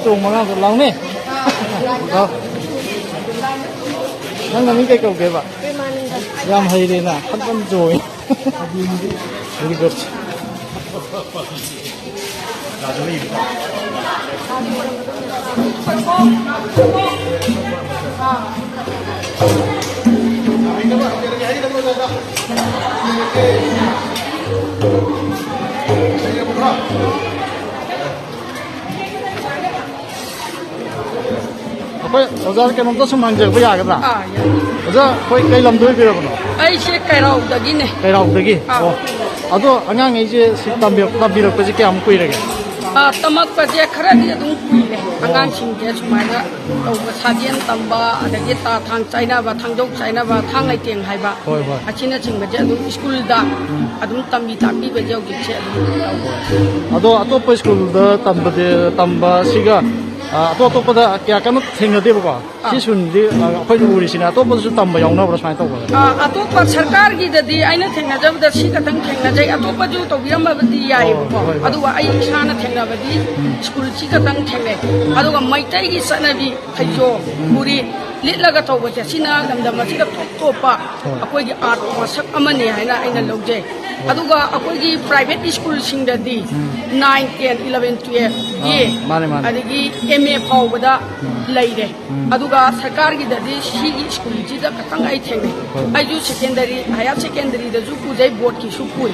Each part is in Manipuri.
Trùng mà còn lâu nè, đâu, hắn là những cái cầu kìa vậy, làm hay đi nè, hắn vẫn rồi, very good. Apa? Oza cái nông tác sum hangjak bây giờ cái nào? Oza koi cây làm đuôi bây giờ nào? Ai sẽ cây rau dagi này. Cây rau dagi. Ado anh ấy chứ tam birak cái gì cái quỳ rồi. Tamak cái gì khara đi đúng quỳ này. Anh sinh cái chúng mày đó. Đầu cái sajian tamba, dagi ta thang China và thang Jok China và thang ai tiếng hay ba. Achina ching cái gì đúng school da. Adum tambi bây giờ cái gì. Ado school da tamba siga. Atau pada kaya kan tinggal di bawah. Si sundi, apa itu urus ini? Atau pada tambah yang mana beras macam tu? Atau pada sarkar kita di, aina tinggal jauh dari si katang tinggal jauh. Atau pada tu biar apa di ayah bawah. Atau ayah sana tinggal di, sekolah si katang tinggal. Atau mai tay kita sana di kajo, muri. Lihat laga tahu baca sina dalam masih kat topa. Aku lagi art masak aman ni, aina logje. Atau aku lagi private school singda di 9, 10, 11, 12 ye. Adagi MA pau pada lay deh. Atau sarkar kita di sigi school jadi katang ay cengeng. Ayu secondary, ayat secondary dah suku jadi board ki suku.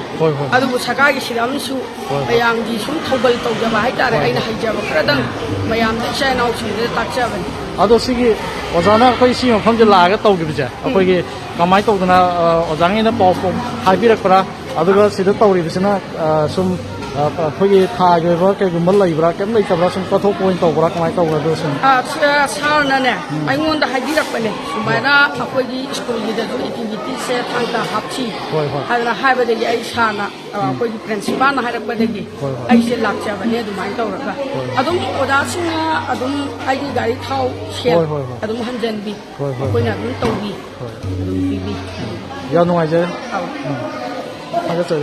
Atau sarkar kita silam su, bayang di sun thobal tahu jawab hay tar, aina hay jawab kadang bayang di saya Enaosing di tak jawab. Ado sigi, ozana kau isi macam je laga tahu gitu je. Apa lagi kamai tahu tu na ozang ini pau happy rak pera. Ado kalau siapa tahu di sana sum kau thai je berapa kayak gumal lagi berapa kayak lagi berapa sum kau tahu poin tahu berapa kamai tahu berapa sum. Sahar nane, ayun dah haji rak pene. Sumana aku lagi sekolah kita tu ikut saya tangga hapsi. Ada hai pada dia ay sana, aku lagi principal nah rak pada dia. Ay saya laksa pada tu main tahu rak. Adum oda singa, adum ay gari tahu share, adum hanjan bi. Aku ni adum tahu bi, adum bi. Ya nung aja. Ada tu.